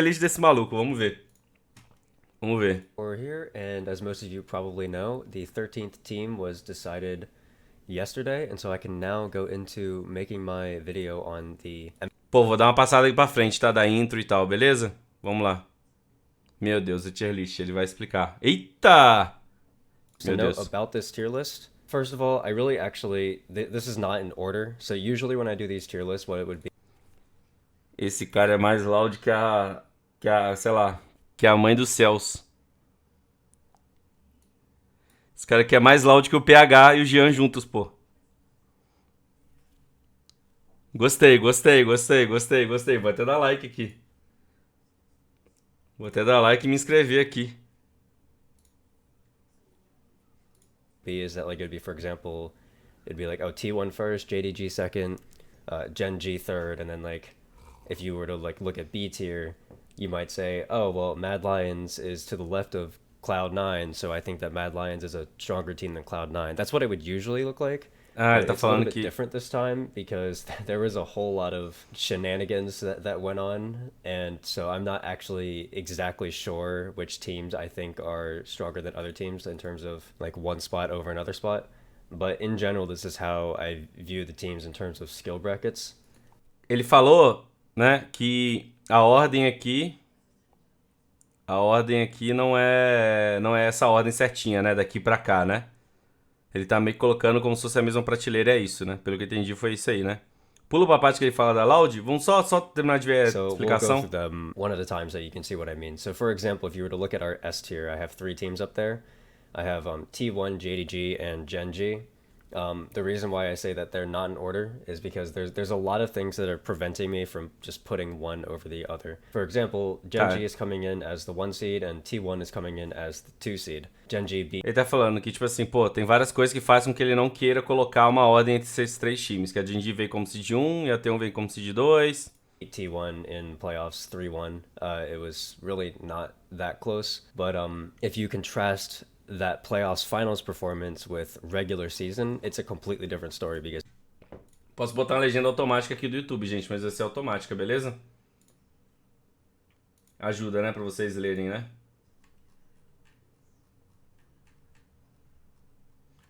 lista desse maluco, vamos ver. Vamos ver. We're here, and as most of you probably know, the 13th team was decided yesterday, and so I can now go into making my video on the. Pô, vou dar uma passada aqui pra frente, tá? Da intro e tal, beleza? Vamos lá. Meu Deus, o tier list, ele vai explicar. Eita! To Meu note Deus. about this tier list. First of all, I really actually this is not in order. So usually when I do these tier lists, what it would be Esse cara é mais loud sei lá, que a mãe dos céus. Esse cara aqui é mais loud que o PH e o Jean juntos, pô. Gostei, gostei, gostei, gostei, gostei. Vou até dar like aqui. Vou até dar like e me inscrever aqui. is that like it'd be, for example, it'd be like, oh, T1 first, JDG second, Gen G third, and then like if you were to like look at B tier, you might say, oh well, Mad Lions is to the left of Cloud9, so I think that Mad Lions is a stronger team than Cloud9. That's what it would usually look like. Ah, ele But tá it's a little falando bit que different this time because there was a whole lot of shenanigans that went on. And so I'm not actually exactly sure which teams I think are stronger than other teams in terms of like one spot over another spot. But in general, this is how I view the teams in terms of skill brackets. ele falou, né, que a ordem aqui não é essa ordem certinha, né, daqui pra cá, né? Ele tá meio que colocando como se fosse a mesma prateleira, é isso, né? Pelo que eu entendi foi isso aí, né? Pula pra parte que ele fala da Loud, vamos só terminar de ver a So we'll go explicação. through them one at a time so you can see what I mean. So for example, if you were to look at our S tier, I have three teams up there. I have T1, JDG, and Gen G. The reason why I say that they're not in order is because there's a lot of things that are preventing me from just putting one over the other. For example, Gen G is coming in as the 1 seed and T1 is coming in as the 2 seed. Gen G beat Ele tá falando que, tipo assim, pô, tem várias coisas que fazem com que ele não queira colocar uma ordem entre esses três times. Que a Genji veio como seed 1 e a T1 veio como seed 2. T1 in playoffs 3-1. It was really not that close. But if you contrast that playoffs finals performance with regular season, it's a completely different story because Posso botar uma legenda automática aqui do YouTube, gente, mas vai ser automática, beleza? Ajuda, né, pra vocês lerem, né?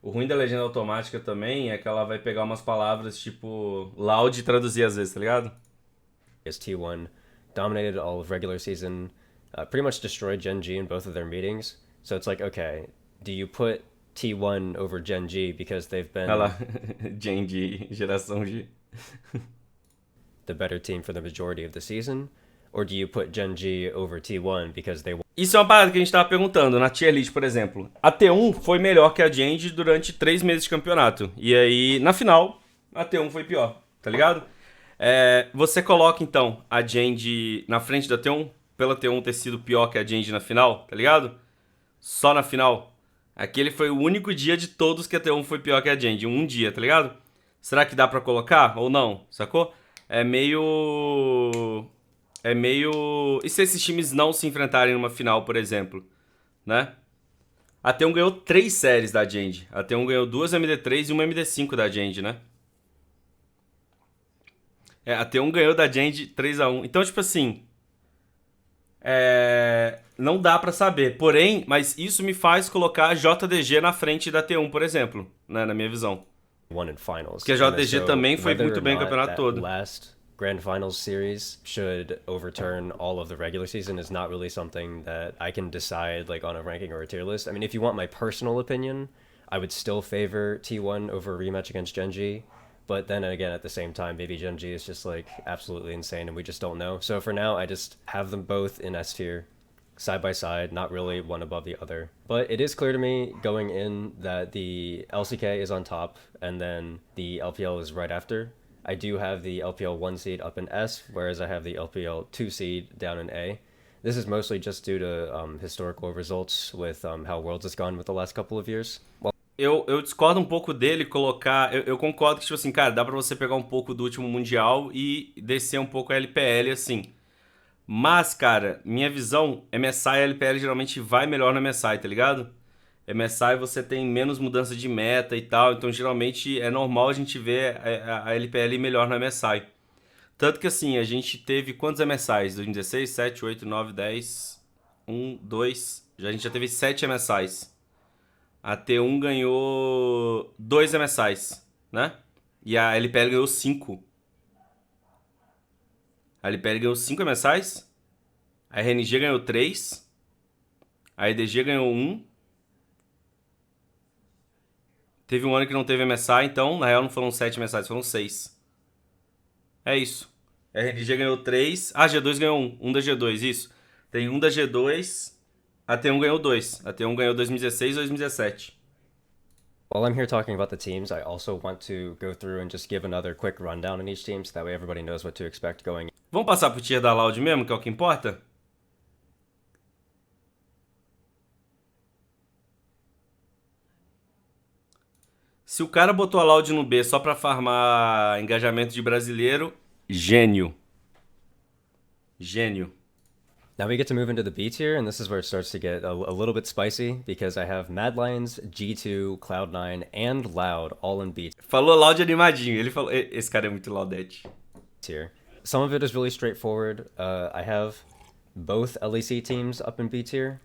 O ruim da legenda automática também é que ela vai pegar umas palavras tipo loud e traduzir às vezes, tá ligado? T1 dominated all of regular season, pretty much destroyed Gen G in both of their meetings. So it's like, okay, do you put T1 over Gen G because they've been Olha lá, Genji, geração G. the better team for the majority of the season? Or do you put Gen G over T1 because they Isso é uma parada que a gente tava perguntando na tier list, por exemplo. A T1 foi melhor que a Genji durante 3 meses de campeonato. E aí, na final, a T1 foi pior, tá ligado? Você coloca, então, a Genji na frente da T1, pela T1 ter sido pior que a Genji na final, tá ligado? Só na final. Aquele foi o único dia de todos que a T1 foi pior que a Genji. Um dia, tá ligado? Será que dá pra colocar ou não? Sacou? É meio... E se esses times não se enfrentarem numa final, por exemplo? Né? A T1 ganhou 3 séries da Genji. A T1 ganhou 2 MD3 e uma MD5 da Genji, né? A T1 ganhou da Genji 3-1. Então, tipo assim... Não dá pra saber. Porém, mas isso me faz colocar a JDG na frente da T1, por exemplo, né, na minha visão. won in finals. Porque a JDG também foi muito bem no campeonato todo. Last Grand Finals series should overturn all of the regular season is not really something that I can decide like on a ranking or a tier list. I mean, if you want my personal opinion, I would still favor T1 over a rematch against Gen G. But then again, at the same time, maybe Gen G is just like absolutely insane and we just don't know. So for now, I just have them both in S tier, side by side, not really one above the other. But it is clear to me going in that the LCK is on top and then the LPL is right after. I do have the LPL 1 seed up in S, whereas I have the LPL 2 seed down in A. This is mostly just due to historical results with how Worlds has gone with the last couple of years. Well, Eu discordo um pouco dele colocar... Eu concordo que, tipo assim, cara, dá pra você pegar um pouco do último Mundial e descer um pouco a LPL, assim. Mas, cara, minha visão, MSI e LPL geralmente vai melhor no MSI, tá ligado? MSI você tem menos mudança de meta e tal, então geralmente é normal a gente ver a LPL melhor no MSI. Tanto que assim, a gente teve quantos MSIs? 2016, 7, 8, 9, 10, 1, 2. A gente já teve 7 MSIs. A T1 ganhou 2 MSIs, né? E a LPL ganhou 5. A LPL ganhou 5 MSIs. A RNG ganhou 3. A EDG ganhou 1. Teve um ano que não teve MSI, então, na real, não foram 7 MSIs, foram 6. É isso. A RNG ganhou 3. Ah, G2 ganhou 1. 1 da G2, isso. Tem 1 da G2. A T1 ganhou 2. A T1 ganhou 2016 e 2017. While I'm here talking about the teams, I also want to go through and just give another quick rundown on each team so that way everybody knows what to expect going. Vamos passar pro tier da Loud mesmo, que é o que importa? Se o cara botou a Loud no B só pra farmar engajamento de brasileiro, gênio. Gênio. Now we get to move into the B tier, and this is where it starts to get a little bit spicy because I have Mad Lions, G2, Cloud9, and Loud all in B Falou Loud animadinho. Ele falou, esse cara é muito Laudete. tier. Some of it is really straightforward. I have both LEC teams up in B tier.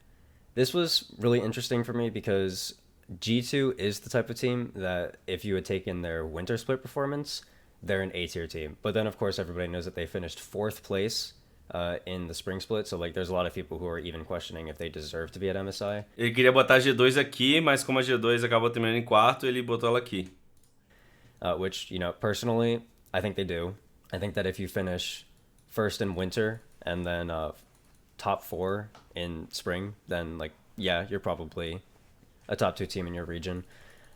This was really interesting for me because G2 is the type of team that if you had taken their winter split performance, they're an A tier team. But then, of course, everybody knows that they finished 4th place in the spring split. So, like, there's a lot of people who are even questioning if they deserve to be at MSI. Ele queria botar a G2 aqui, mas como a G2 acabou terminando em quarto, ele botou ela aqui. Which, you know, personally, I think they do. I think that if you finish first in winter and then top 4 in spring, then, like, yeah, you're probably a top 2 team in your region.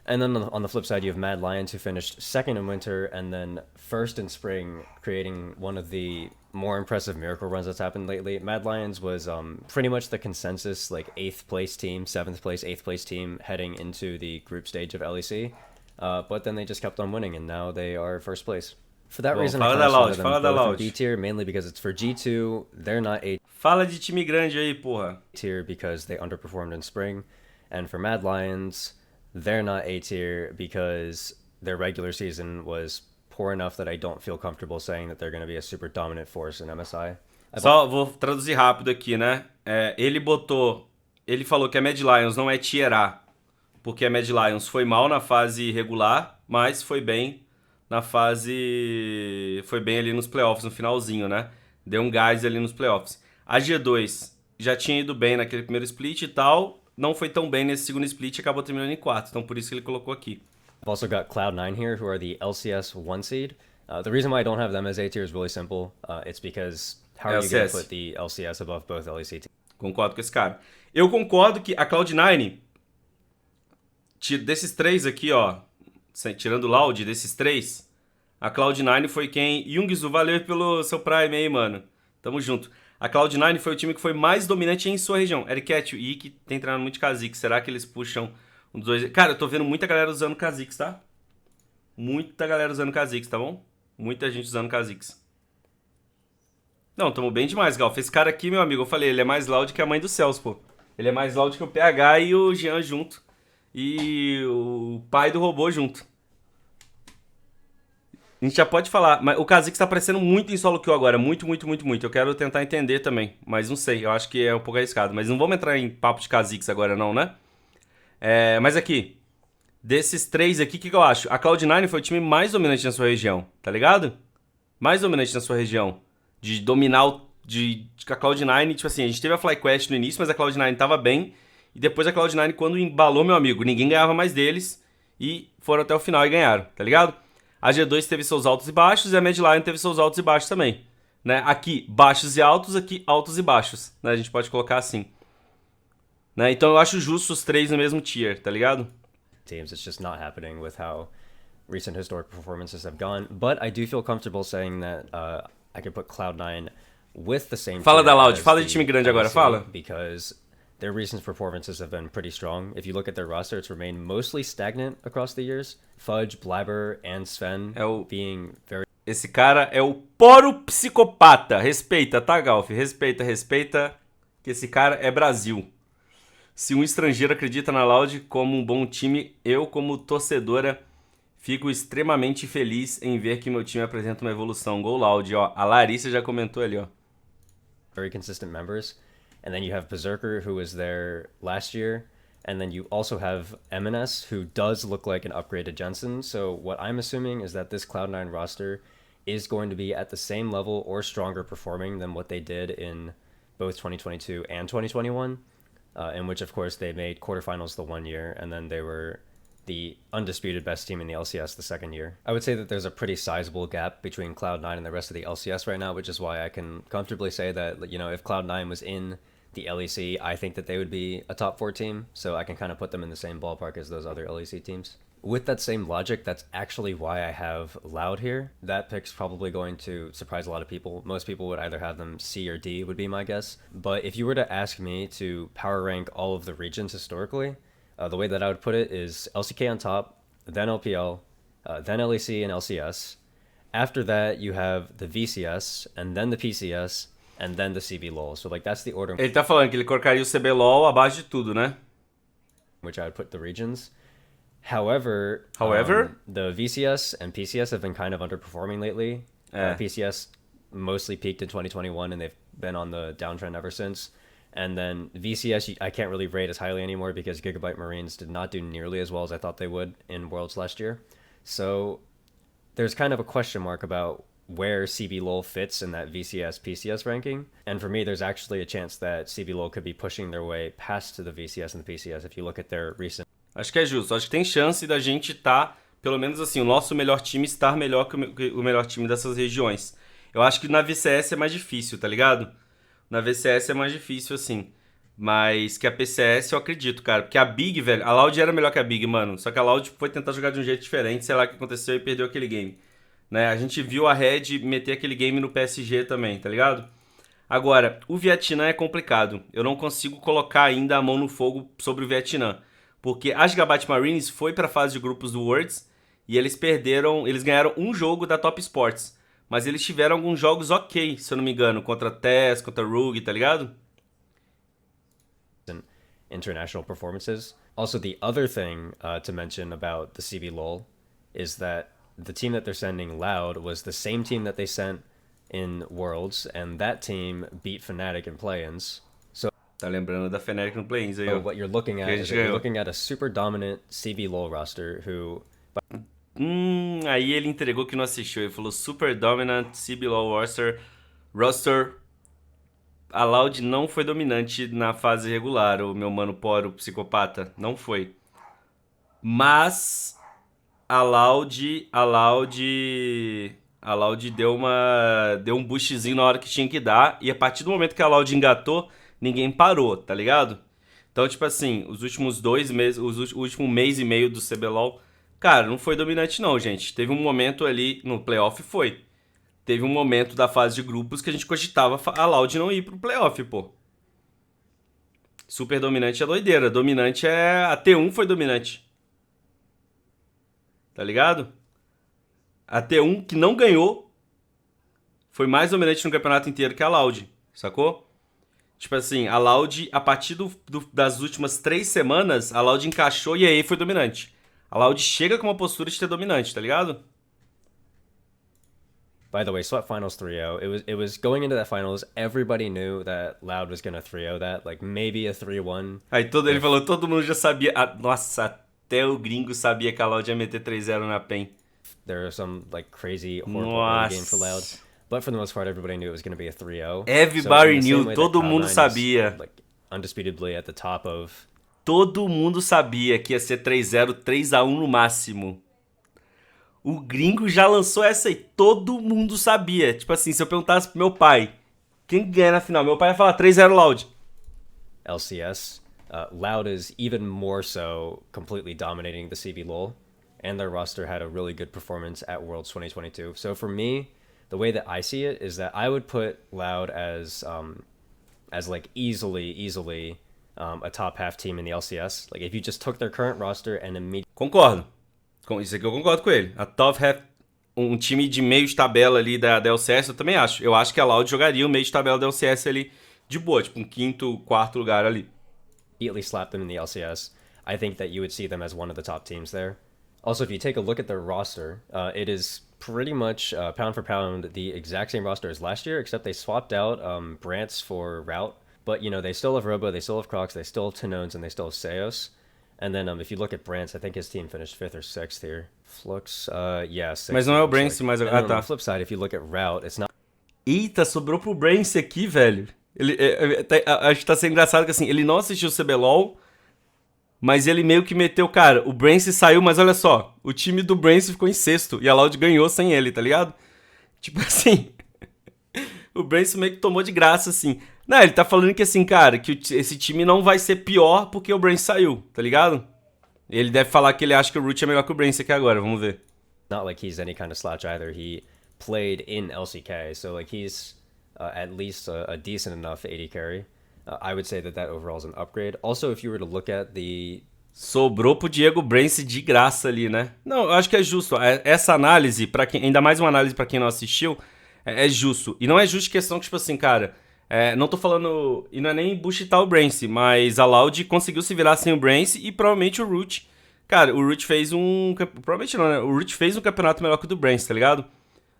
And then on the flip side, you have Mad Lions, who finished 2nd in winter and then 1st in spring, creating one of the more impressive miracle runs that's happened lately. Mad Lions was pretty much the consensus, like, 8th place team, 7th place, 8th place team heading into the group stage of LEC. But then they just kept on winning, and now they are 1st place. For that reason, I kind of started them both in B tier, mainly because it's for G2, they're not A Fala de time grande aí, porra. tier because they underperformed in spring. And for Mad Lions, they're not A tier because their regular season was poor enough that I don't feel comfortable saying that they're going to be a super dominant force in MSI. Só vou traduzir rápido aqui, né? Ele falou que a Mad Lions não é tier A, porque a Mad Lions foi mal na fase regular, mas foi bem na fase... Foi bem ali nos playoffs, no finalzinho, né? Deu um gás ali nos playoffs. A G2 já tinha ido bem naquele primeiro split e tal, não foi tão bem nesse segundo split e acabou terminando em quarto, então por isso que ele colocou aqui. I've also got Cloud9 here, who are the LCS 1 seed. The reason why I don't have them as A tier is really simple. It's because how are you going to put the LCS above both LEC teams? Concordo com esse cara. Eu concordo que a Cloud9, desses 3 aqui, ó, tirando o Loud, desses 3, a Cloud9 foi quem... Jungzu, valeu pelo seu Prime aí, mano. Tamo junto. A Cloud9 foi o time que foi mais dominante em sua região. Ericat e que tem treinado muito Kha'Zix. Será que eles puxam um dos dois? Cara, eu tô vendo muita galera usando Kha'Zix, tá? Muita galera usando Kha'Zix, tá bom? Muita gente usando Kha'Zix. Não, tamo bem demais, Gal. Esse cara aqui, meu amigo, eu falei, ele é mais loud que a mãe dos céus, pô. Ele é mais loud que o PH e o Jean junto. E o pai do robô junto. A gente já pode falar, mas o Kha'Zix tá aparecendo muito em solo kill agora. Muito, muito, muito, muito. Eu quero tentar entender também, mas não sei. Eu acho que é um pouco arriscado. Mas não vamos entrar em papo de Kha'Zix agora não, né? Mas aqui, desses 3 aqui, o que eu acho? A Cloud9 foi o time mais dominante na sua região, tá ligado? Mais dominante na sua região. De dominar de a Cloud9, tipo assim, a gente teve a FlyQuest no início, mas a Cloud9 tava bem. E depois a Cloud9, quando embalou, meu amigo, ninguém ganhava mais deles. E foram até o final e ganharam, tá ligado? A G2 teve seus altos e baixos e a Mad Lion teve seus altos e baixos também. Né? Aqui, baixos e altos, aqui, altos e baixos. Né? A gente pode colocar assim. Né? Então eu acho justo os 3 no mesmo tier, tá ligado? Teams, it's just not happening with how recent historic performances have gone. But I do feel comfortable saying that I could put Cloud9 with the same. Fala da Loud, fala de time grande agora, fala. Because their recent performances have been pretty strong. If you look at their roster, it's remained mostly stagnant across the years. Fudge, Blabber, and Sven being very... Esse cara é o poro psicopata. Respeita, tá, Galf? Respeita, respeita, que esse cara é Brasil. Se um estrangeiro acredita na Loud como um bom time, eu, como torcedora, Fico extremamente feliz em ver que meu time apresenta uma evolução. Go Loud, ó. A Larissa já comentou ali, ó. Very consistent members. And then you have Berserker, who was there last year. And then you also have MNS, who does look like an upgraded Jensen. So what I'm assuming is that this Cloud9 roster is going to be at the same level or stronger performing than what they did in both 2022 and 2021, in which, of course, they made quarterfinals the 1 year, and then they were the undisputed best team in the LCS the second year. I would say that there's a pretty sizable gap between Cloud9 and the rest of the LCS right now, which is why I can comfortably say that, you know, if Cloud9 was in the LEC, I think that they would be a top 4 team, so I can kind of put them in the same ballpark as those other LEC teams. With that same logic, that's actually why I have Loud here. That pick's probably going to surprise a lot of people. Most people would either have them C or D, would be my guess. But if you were to ask me to power rank all of the regions historically, the way that I would put it is LCK on top, then LPL, then LEC and LCS. After that, you have the VCS, and then the PCS, and then the CBLOL. So, like, that's the order Ele tá falando que ele colocaria o CBLOL abaixo de tudo, né? which I would put the regions. However, the VCS and PCS have been kind of underperforming lately. PCS mostly peaked in 2021, and they've been on the downtrend ever since. And then VCS, I can't really rate as highly anymore because Gigabyte Marines did not do nearly as well as I thought they would in Worlds last year. So there's kind of a question mark about where CBLOL fits in that VCS PCS ranking. And for me, there's actually a chance that CBLOL could be pushing their way past to the VCS and the PCS if you look at their recent. Acho que é justo. Acho que tem chance da gente estar, pelo menos assim, o nosso melhor time estar melhor que o melhor time dessas regiões. Eu acho que na VCS é mais difícil, tá ligado? Na VCS é mais difícil, assim. Mas que a PCS eu acredito, cara. Porque a Big, velho, a Loud era melhor que a Big, mano. Só que a Loud foi tentar jogar de um jeito diferente, sei lá o que aconteceu e perdeu aquele game. Né? A gente viu a Red meter aquele game no PSG também, tá ligado? Agora, o Vietnã é complicado. Eu não consigo colocar ainda a mão no fogo sobre o Vietnã. Porque a Gigabyte Marines foi pra fase de grupos do Worlds e eles ganharam um jogo da Top Sports. Mas eles tiveram alguns jogos ok, se eu não me engano, contra TES, contra Rogue, tá ligado? International performances. Also, the other thing to mention about the CBLOL is that the team that they're sending Loud was the same team that they sent in Worlds, and that team beat Fnatic in play-ins. So, tá lembrando da Fnatic no play-ins aí, ó. What you're looking at is you're looking at a super dominant CBLOL roster who... Aí ele entregou que não assistiu. Ele falou Super Dominant, CBLOL roster. A Loud não foi dominante na fase regular, o meu mano Poro, psicopata. Não foi. Mas a Loud deu um boostzinho na hora que tinha que dar. E a partir do momento que a Loud engatou, ninguém parou, tá ligado? Então, tipo assim, os últimos 2 meses, o último mês e meio do CBLOL, cara, não foi dominante não, gente. Teve um momento ali, no playoff foi. Teve um momento da fase de grupos que a gente cogitava a Loud não ir pro playoff, pô. Super dominante é doideira. Dominante é... A T1 foi dominante. Tá ligado? A T1 que não ganhou foi mais dominante no campeonato inteiro que a Loud, sacou? Tipo assim, a Loud, a partir das últimas 3 semanas, a Loud encaixou e aí foi dominante. A Loud chega com uma postura de ser dominante, tá ligado? By the way, swept finals 3-0. It was going into that finals, everybody knew that Loud was gonna 3-0 that, like maybe a 3-1. Aí ele falou, todo mundo já sabia. Nossa, até o Gringo sabia que a Loud ia meter 3-0 na PEN. There are some like crazy horrible early game for Loud, but for the most part, everybody knew it was gonna be a 3-0. Everybody knew, todo mundo sabia. Like undisputably at the top of. Todo mundo sabia que ia ser 3-0, 3-1 no máximo. O Gringo já lançou essa aí. Todo mundo sabia. Tipo assim, se eu perguntasse pro meu pai quem ganha na final, meu pai ia falar 3-0 Loud. LCS, Loud is even more so completely dominating the CBLOL, and their roster had a really good performance at Worlds 2022. So for me, the way that I see it is that I would put Loud as like easily a top half team in the LCS. Like if you just took their current roster and immediately... Concordo. Isso aqui eu concordo com ele. A top half, um time de meio de tabela ali da LCS, eu também acho. Eu acho que a Loud jogaria o meio de tabela da LCS ali de boa, tipo um quinto, quarto lugar ali. Immediately slap them in the LCS. I think that you would see them as one of the top teams there. Also, if you take a look at their roster, it is pretty much pound for pound the exact same roster as last year, except they swapped out Brants for Route. But you know, they still have Robo, they still have Crocs, they still have Tanones, and they still have Seos. And then if you look at Brants, I think his team finished fifth or sixth here. Flux, yeah, Mas sixth. não é o Looks Brance, like. mas... And Ah, then on the tá. flip side, if you look at Route, it's not Eita, sobrou pro Brance aqui, velho. Acho que tá sendo engraçado que assim, ele não assistiu o CBLOL, mas ele meio que meteu, cara, o Brance saiu, mas olha só, o time do Brance ficou em sexto e a Loud ganhou sem ele, tá ligado? Tipo assim, o Brance meio que tomou de graça, assim. Não, ele tá falando que assim, cara, que esse time não vai ser pior porque o Brance saiu, tá ligado? Ele deve falar que ele acha que o Root é melhor que o Brance aqui agora, vamos ver. like he's any kind of slouch either. He played in LCK, so like he's at least a decent enough AD carry. I would say that that overall is an upgrade. Also, if you were to look at the Sobrou pro Diego Brance de graça ali, né? Não, eu acho que é justo. Essa análise, para quem, ainda mais uma análise pra quem não assistiu, é justo. E não é justo questão que, tipo assim, cara, não tô falando. E não é nem buchitar o Brance, mas a Loud conseguiu se virar sem o Brance e provavelmente o Root. Cara, o Root fez um. Provavelmente não, né? O Root fez um campeonato melhor que o do Brance, tá ligado?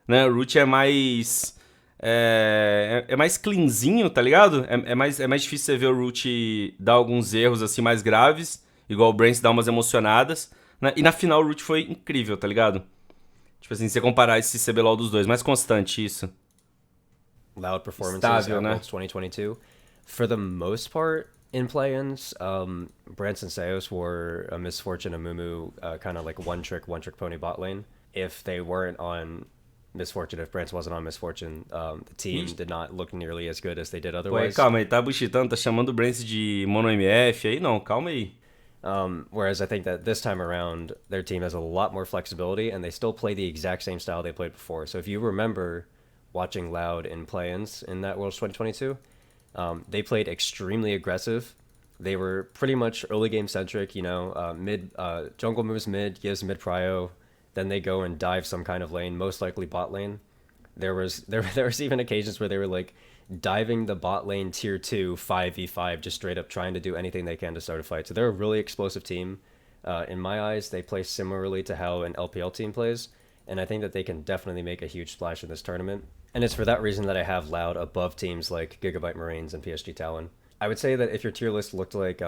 Né? O Root é mais. É mais cleanzinho, tá ligado? É mais difícil você ver o Root dar alguns erros assim mais graves, igual o Brance dá umas emocionadas, né? E na final o Root foi incrível, tá ligado? Tipo assim, você comparar esse CBLOL dos dois, mais constante isso. loud performances Estável, at né? Worlds 2022, for the most part in play-ins, Branson Seos were a misfortune of Mumu, kind of like one trick pony bot lane. If they weren't on misfortune, if Brance wasn't on misfortune, the team did not look nearly as good as they did Pô, otherwise. calma aí, tá buchitando, tá chamando o Brance de mono MF aí? Não, calma aí. Whereas I think that this time around, their team has a lot more flexibility, and they still play the exact same style they played before. So if you remember watching Loud in play-ins in that Worlds 2022, they played extremely aggressive. They were pretty much early game centric, you know, jungle moves mid, gives mid prio, then they go and dive some kind of lane, most likely bot lane. There was even occasions where they were like diving the bot lane tier 2 5v5, just straight up trying to do anything they can to start a fight. So they're a really explosive team. In my eyes, they play similarly to how an LPL team plays, and I think that they can definitely make a huge splash in this tournament. And it's for that reason that I have Loud above teams like Gigabyte Marines and PSG Talon. I would say that if your tier list looked like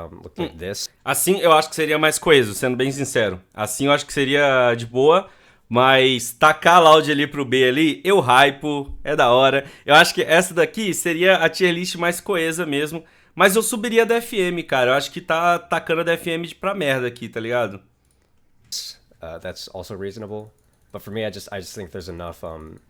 this. Assim eu acho que seria mais coeso, sendo bem sincero. Assim eu acho que seria de boa, mas tacar a Loud ali pro B ali, eu hypo, é da hora. Eu acho que essa daqui seria a tier list mais coesa mesmo, mas eu subiria da FM, cara. Eu acho que tá tacando a da FM pra merda aqui, tá ligado? That's also reasonable. But for me, I just think there's enough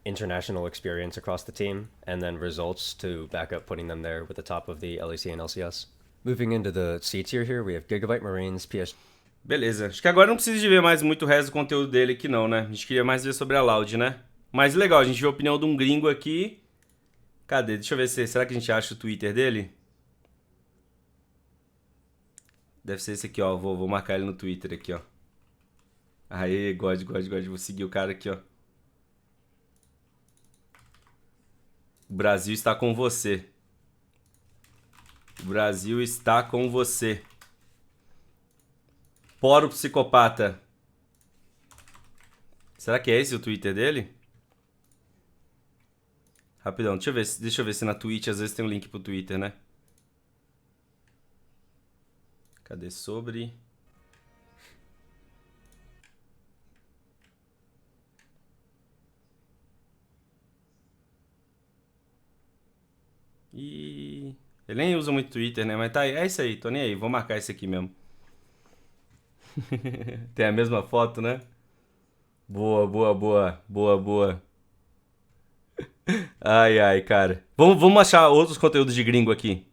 international experience across the team, and then results to back up putting them there with the top of the LEC and LCS. Moving into the C tier here, we have Gigabyte Marines, PSG. Beleza. Acho que agora não precisa de ver mais muito o resto do conteúdo dele aqui não, né? A gente queria mais ver sobre a Loud, né? Mas legal, a gente viu a opinião de um gringo aqui. Cadê? Deixa eu ver se... Será que a gente acha o Twitter dele? Deve ser esse aqui, ó. Vou marcar ele no Twitter aqui, ó. Aê, God. Vou seguir o cara aqui, ó. O Brasil está com você. O Brasil está com você. Poro psicopata. Será que é esse o Twitter dele? Rapidão, deixa eu ver se na Twitch às vezes tem um link pro Twitter, né? Cadê sobre? E ele nem usa muito Twitter, né? Mas tá aí, é isso aí, tô nem aí, vou marcar esse aqui mesmo. Tem a mesma foto, né? Boa. Ai, cara. Vamos achar outros conteúdos de gringo aqui.